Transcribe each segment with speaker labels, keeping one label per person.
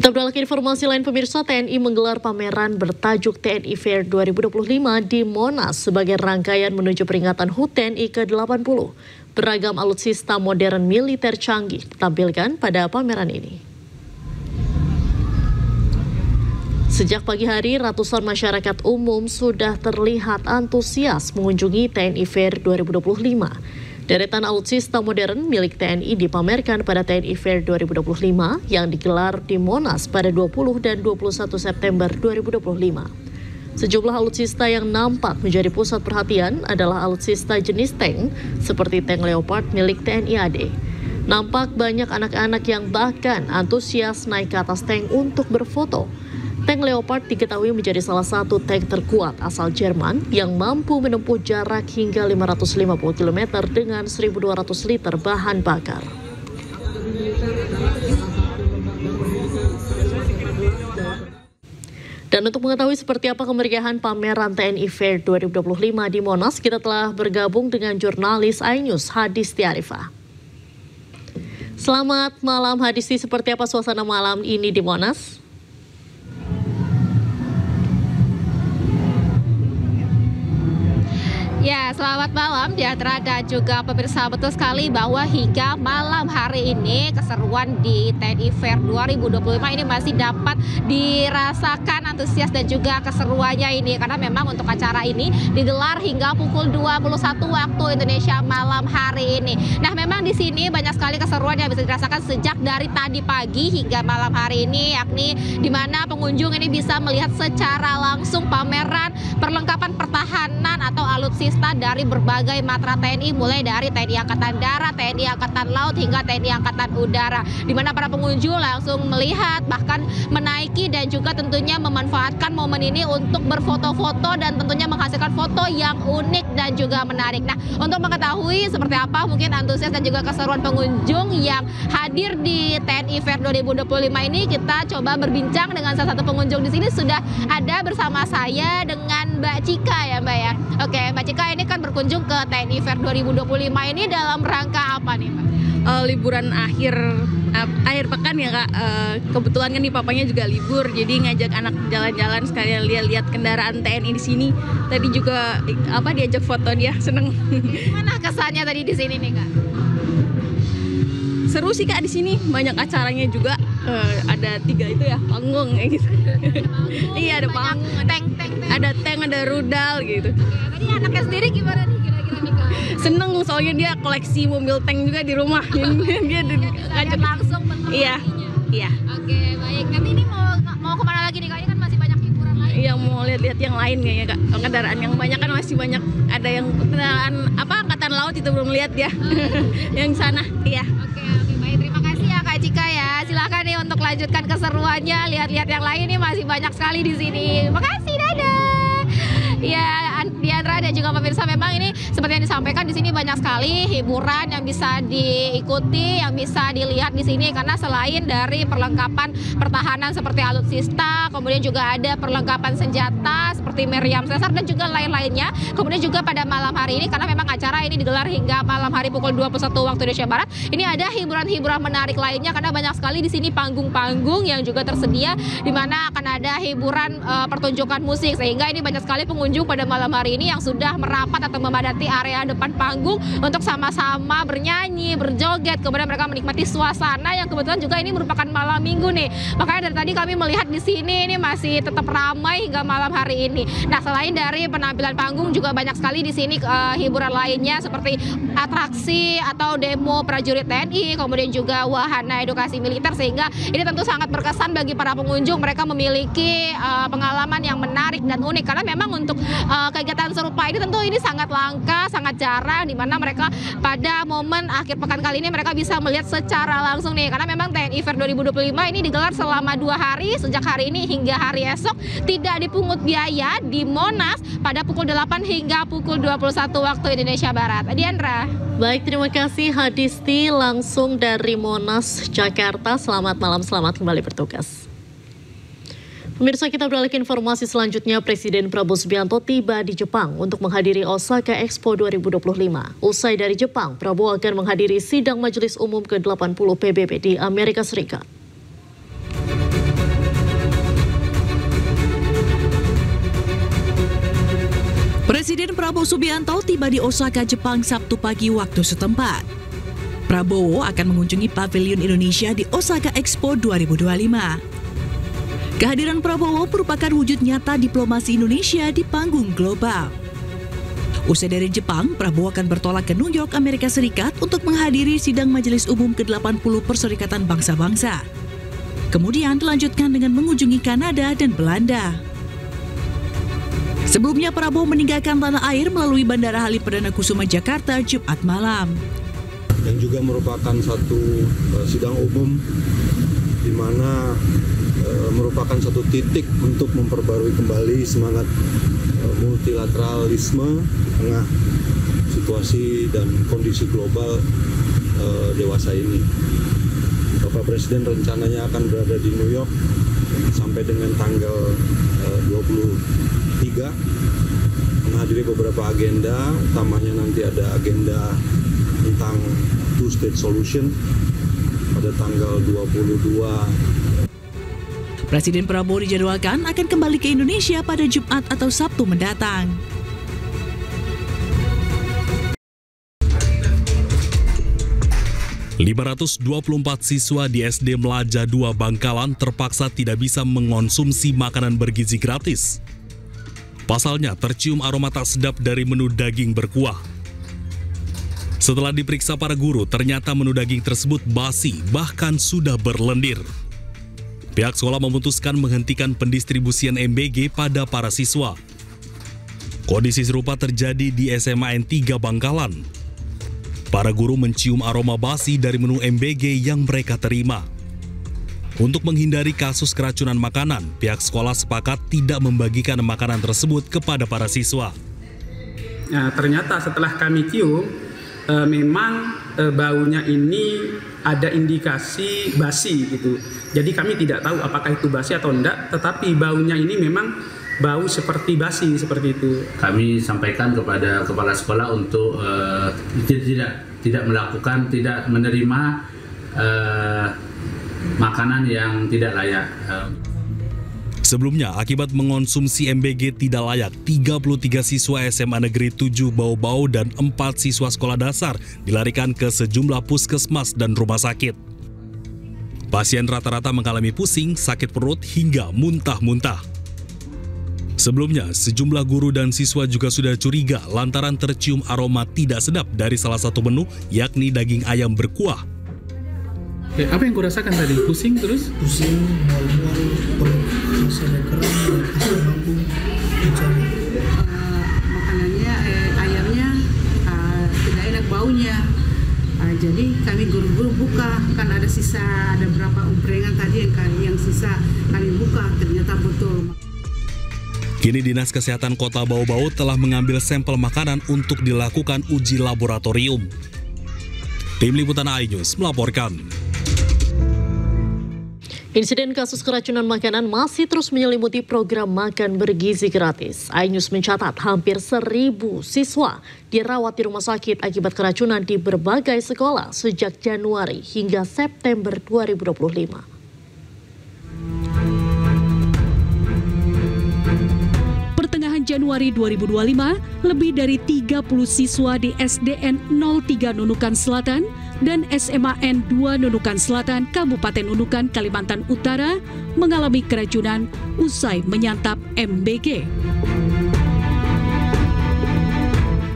Speaker 1: Kita beralih ke informasi lain, pemirsa. TNI menggelar pameran bertajuk TNI Fair 2025 di Monas sebagai rangkaian menuju peringatan HUT TNI ke-80. Beragam alutsista modern militer canggih ditampilkan pada pameran ini. Sejak pagi hari, ratusan masyarakat umum sudah terlihat antusias mengunjungi TNI Fair 2025. Deretan alutsista modern milik TNI dipamerkan pada TNI Fair 2025 yang digelar di Monas pada 20 dan 21 September 2025. Sejumlah alutsista yang nampak menjadi pusat perhatian adalah alutsista jenis tank seperti tank Leopard milik TNI AD. Nampak banyak anak-anak yang bahkan antusias naik ke atas tank untuk berfoto. Tank Leopard diketahui menjadi salah satu tank terkuat asal Jerman yang mampu menempuh jarak hingga 550 km dengan 1.200 liter bahan bakar. Dan untuk mengetahui seperti apa kemeriahan pameran TNI Fair 2025 di Monas, kita telah bergabung dengan jurnalis iNews Hadisti Arifah. Selamat malam Hadisti, seperti apa suasana malam ini di Monas?
Speaker 2: Ya, selamat malam Diandra dan juga pemirsa. Betul sekali bahwa hingga malam hari ini keseruan di TNI Fair 2025 ini masih dapat dirasakan antusias dan juga keseruannya ini. Karena memang untuk acara ini digelar hingga pukul 21 waktu Indonesia malam hari ini. Nah, memang di sini banyak sekali keseruan yang bisa dirasakan sejak dari tadi pagi hingga malam hari ini, yakni di mana pengunjung ini bisa melihat secara langsung pameran perlengkapan pertahanan atau alutsista dari berbagai matra TNI, mulai dari TNI Angkatan Darat, TNI Angkatan Laut, hingga TNI Angkatan Udara, di mana para pengunjung langsung melihat, bahkan menaiki dan juga tentunya memanfaatkan momen ini untuk berfoto-foto dan tentunya menghasilkan foto yang unik dan juga menarik. Nah, untuk mengetahui seperti apa mungkin antusias dan juga keseruan pengunjung yang hadir di TNI Fair 2025 ini, kita coba berbincang dengan salah satu pengunjung di sini. Sudah ada bersama saya dengan Mbak Cika ya Mbak ya. Oke, Mbak Cika ini kan berkunjung ke TNI Fair 2025 ini dalam rangka apa nih Mbak?
Speaker 3: Liburan akhir pekan ya Kak. Kebetulan kan nih papanya juga libur, jadi ngajak anak jalan-jalan sekalian lihat kendaraan TNI di sini. Tadi juga diajak foto, dia seneng.
Speaker 2: Gimana kesannya tadi di sini nih Kak?
Speaker 3: Seru sih Kak, di sini banyak acaranya juga. Ada 3 itu ya, panggung kayak gitu. Iya, ada panggung, ada tank, ada rudal gitu.
Speaker 2: Tadi anaknya sendiri gimana nih kira-kira nih Kak?
Speaker 3: Seneng, soalnya dia koleksi mobil tank juga di rumah. Dia
Speaker 2: ngajak langsung bentuk.
Speaker 3: Iya.
Speaker 2: Oke, baik. Nanti ini mau kemana lagi nih Kak? Ini kan masih banyak hiburan lain.
Speaker 3: Iya, mau lihat-lihat yang lain kayaknya Kak. Kendaraan yang banyak kan masih banyak. Ada yang kendaraan Angkatan Laut itu belum lihat ya. Yang sana, iya.
Speaker 2: Oke, baik. Terima kasih ya Kak Cika ya. Silakan nih untuk lanjutkan keseruannya. Lihat-lihat yang lain nih masih banyak sekali di sini. Makasih, dadah. Ya, Diandra dan juga pemirsa, memang ini seperti yang disampaikan, di sini banyak sekali hiburan yang bisa diikuti, yang bisa dilihat di sini, karena selain dari perlengkapan pertahanan seperti alutsista, kemudian juga ada perlengkapan senjata seperti meriam sesar dan juga lain-lainnya. Kemudian juga pada malam hari ini, karena memang acara ini digelar hingga malam hari pukul 21 waktu Indonesia Barat, ini ada hiburan-hiburan menarik lainnya, karena banyak sekali di sini panggung-panggung yang juga tersedia, di mana akan ada hiburan pertunjukan musik, sehingga ini banyak sekali pengunjung pada malam hari ini yang sudah merapat atau memadati area depan panggung untuk sama-sama bernyanyi, berjoget, kemudian mereka menikmati suasana yang kebetulan juga ini merupakan malam minggu nih. Makanya dari tadi kami melihat di sini ini masih tetap ramai hingga malam hari ini. Nah, selain dari penampilan panggung, juga banyak sekali di sini hiburan lainnya seperti atraksi atau demo prajurit TNI, kemudian juga wahana edukasi militer, sehingga ini tentu sangat berkesan bagi para pengunjung. Mereka memiliki pengalaman yang menarik dan unik, karena memang untuk kegiatan serupa ini tentu ini sangat langka, sangat jarang, di mana mereka pada momen akhir pekan kali ini mereka bisa melihat secara langsung nih, karena memang TNI Fair 2025 ini digelar selama 2 hari, sejak hari ini hingga hari esok, tidak dipungut biaya di Monas pada pukul 8 hingga pukul 21 waktu Indonesia Barat. Diandra.
Speaker 1: Baik, terima kasih Hadisti langsung dari Monas, Jakarta. Selamat malam, selamat kembali bertugas. Pemirsa, kita beralih ke informasi selanjutnya. Presiden Prabowo Subianto tiba di Jepang untuk menghadiri Osaka Expo 2025. Usai dari Jepang, Prabowo akan menghadiri sidang Majelis Umum ke-80 PBB di Amerika Serikat.
Speaker 4: Presiden Prabowo Subianto tiba di Osaka, Jepang Sabtu pagi waktu setempat. Prabowo akan mengunjungi Pavilion Indonesia di Osaka Expo 2025. Kehadiran Prabowo merupakan wujud nyata diplomasi Indonesia di panggung global. Usai dari Jepang, Prabowo akan bertolak ke New York, Amerika Serikat untuk menghadiri sidang Majelis Umum ke-80 Perserikatan Bangsa-Bangsa. Kemudian dilanjutkan dengan mengunjungi Kanada dan Belanda. Sebelumnya Prabowo meninggalkan tanah air melalui Bandara Halim Perdana Kusuma Jakarta Jumat malam.
Speaker 5: Yang juga merupakan satu sidang umum di mana merupakan satu titik untuk memperbarui kembali semangat multilateralisme di tengah situasi dan kondisi global dewasa ini. Bapak Presiden rencananya akan berada di New York sampai dengan tanggal 23 menghadiri beberapa agenda, utamanya nanti ada agenda tentang two-state solution pada tanggal 22.
Speaker 4: Presiden Prabowo dijadwalkan akan kembali ke Indonesia pada Jumat atau Sabtu mendatang.
Speaker 6: ...524 siswa di SD Melaja 2 Bangkalan terpaksa tidak bisa mengonsumsi makanan bergizi gratis. Pasalnya tercium aroma tak sedap dari menu daging berkuah. Setelah diperiksa para guru, ternyata menu daging tersebut basi, bahkan sudah berlendir. Pihak sekolah memutuskan menghentikan pendistribusian MBG pada para siswa. Kondisi serupa terjadi di SMA N3 Bangkalan. Para guru mencium aroma basi dari menu MBG yang mereka terima. Untuk menghindari kasus keracunan makanan, pihak sekolah sepakat tidak membagikan makanan tersebut kepada para siswa.
Speaker 7: Nah, ternyata setelah kami cium, memang baunya ini ada indikasi basi gitu. Jadi kami tidak tahu apakah itu basi atau enggak, tetapi baunya ini memang bau seperti basi, seperti itu.
Speaker 8: Kami sampaikan kepada kepala sekolah untuk tidak melakukan, tidak menerima makanan yang tidak layak.
Speaker 6: Sebelumnya, akibat mengonsumsi MBG tidak layak, 33 siswa SMA Negeri 7 Bau-Bau dan 4 siswa sekolah dasar dilarikan ke sejumlah puskesmas dan rumah sakit. Pasien rata-rata mengalami pusing, sakit perut, hingga muntah-muntah. Sebelumnya, sejumlah guru dan siswa juga sudah curiga lantaran tercium aroma tidak sedap dari salah satu menu, yakni daging ayam berkuah.
Speaker 7: Apa yang kau rasakan tadi? Pusing terus?
Speaker 9: Pusing, mual-mual, perut rasanya kram, asam lambung, bicara.
Speaker 10: Makanannya, ayamnya tidak enak baunya. Jadi kami guru-guru buka, kan ada sisa, ada berapa umprengan tadi yang sisa kami buka, ternyata betul.
Speaker 6: Kini Dinas Kesehatan Kota Bau-Bau telah mengambil sampel makanan untuk dilakukan uji laboratorium. Tim Liputan iNews melaporkan.
Speaker 1: Insiden kasus keracunan makanan masih terus menyelimuti program makan bergizi gratis. iNews mencatat hampir 1.000 siswa dirawat di rumah sakit akibat keracunan di berbagai sekolah sejak Januari hingga September 2025.
Speaker 11: Januari 2025, lebih dari 30 siswa di SDN 03 Nunukan Selatan dan SMA N2 Nunukan Selatan, Kabupaten Nunukan, Kalimantan Utara mengalami keracunan usai menyantap MBG.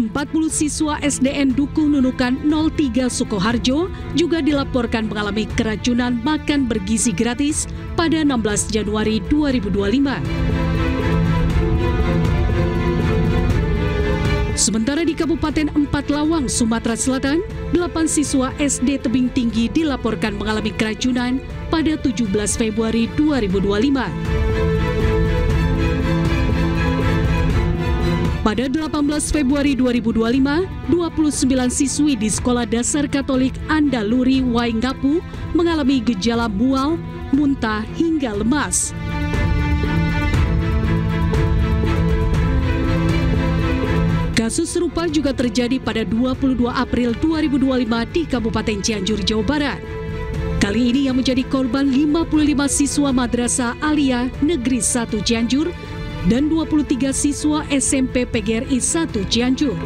Speaker 11: 40 siswa SDN Dukuh Nunukan 03 Sukoharjo juga dilaporkan mengalami keracunan makan bergizi gratis pada 16 Januari 2025. Sementara di Kabupaten Empat Lawang, Sumatera Selatan, 8 siswa SD Tebing Tinggi dilaporkan mengalami keracunan pada 17 Februari 2025. Pada 18 Februari 2025, 29 siswi di Sekolah Dasar Katolik Andaluri Waingapu mengalami gejala mual, muntah, hingga lemas. Kasus serupa juga terjadi pada 22 April 2025 di Kabupaten Cianjur, Jawa Barat. Kali ini yang menjadi korban 55 siswa Madrasah Aliyah Negeri 1 Cianjur dan 23 siswa SMP PGRI 1 Cianjur.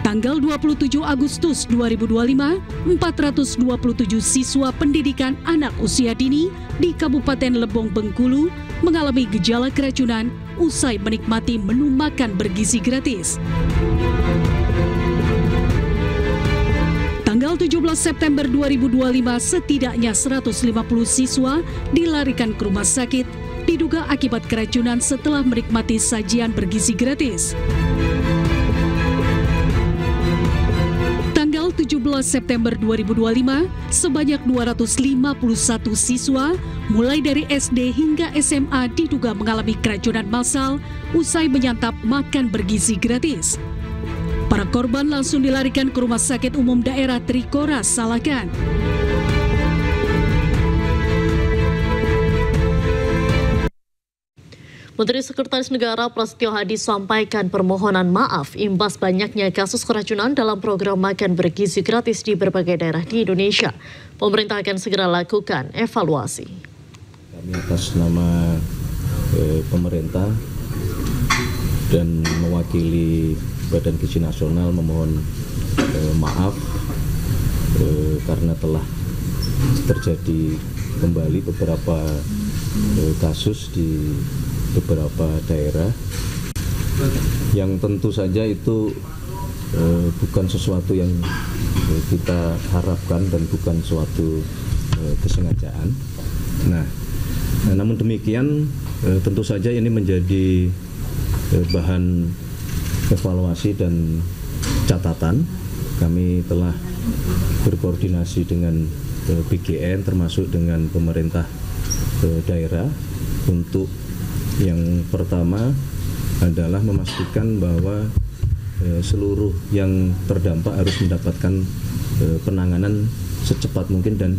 Speaker 11: Tanggal 27 Agustus 2025, 427 siswa pendidikan anak usia dini di Kabupaten Lebong, Bengkulu mengalami gejala keracunan usai menikmati menu makan bergizi gratis. Tanggal 17 September 2025, setidaknya 150 siswa dilarikan ke rumah sakit diduga akibat keracunan setelah menikmati sajian bergizi gratis. Tanggal 17 September 2025, sebanyak 251 siswa mulai dari SD hingga SMA diduga mengalami keracunan massal usai menyantap makan bergizi gratis. Para korban langsung dilarikan ke Rumah Sakit Umum Daerah Trikora, Salakan.
Speaker 1: Menteri Sekretaris Negara Prasetyo Hadi sampaikan permohonan maaf imbas banyaknya kasus keracunan dalam program makan bergizi gratis di berbagai daerah di Indonesia. Pemerintah akan segera lakukan evaluasi.
Speaker 12: Kami atas nama pemerintah dan mewakili Badan Gizi Nasional memohon maaf karena telah terjadi kembali beberapa kasus di beberapa daerah yang tentu saja itu bukan sesuatu yang kita harapkan dan bukan suatu kesengajaan. Namun demikian tentu saja ini menjadi bahan evaluasi dan catatan. Kami telah berkoordinasi dengan BGN termasuk dengan pemerintah daerah untuk yang pertama adalah memastikan bahwa seluruh yang terdampak harus mendapatkan penanganan secepat mungkin dan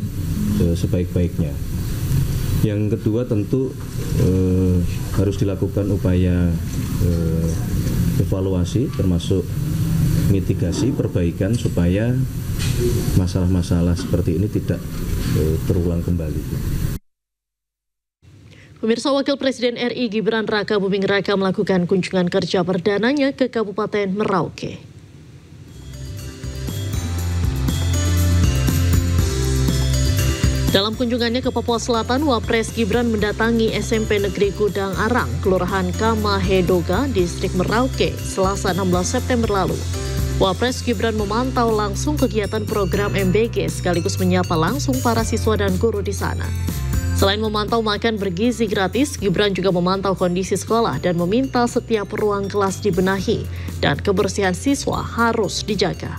Speaker 12: sebaik-baiknya. Yang kedua tentu harus dilakukan upaya evaluasi termasuk mitigasi, perbaikan supaya masalah-masalah seperti ini tidak terulang kembali.
Speaker 1: Pemirsa, Wakil Presiden RI Gibran Raka Buming Raka melakukan kunjungan kerja perdananya ke Kabupaten Merauke. Dalam kunjungannya ke Papua Selatan, Wapres Gibran mendatangi SMP Negeri Gudang Arang, Kelurahan Kamahedoga, Distrik Merauke, Selasa 16 September lalu. Wapres Gibran memantau langsung kegiatan program MBG sekaligus menyapa langsung para siswa dan guru di sana. Selain memantau makan bergizi gratis, Gibran juga memantau kondisi sekolah dan meminta setiap ruang kelas dibenahi dan kebersihan siswa harus dijaga.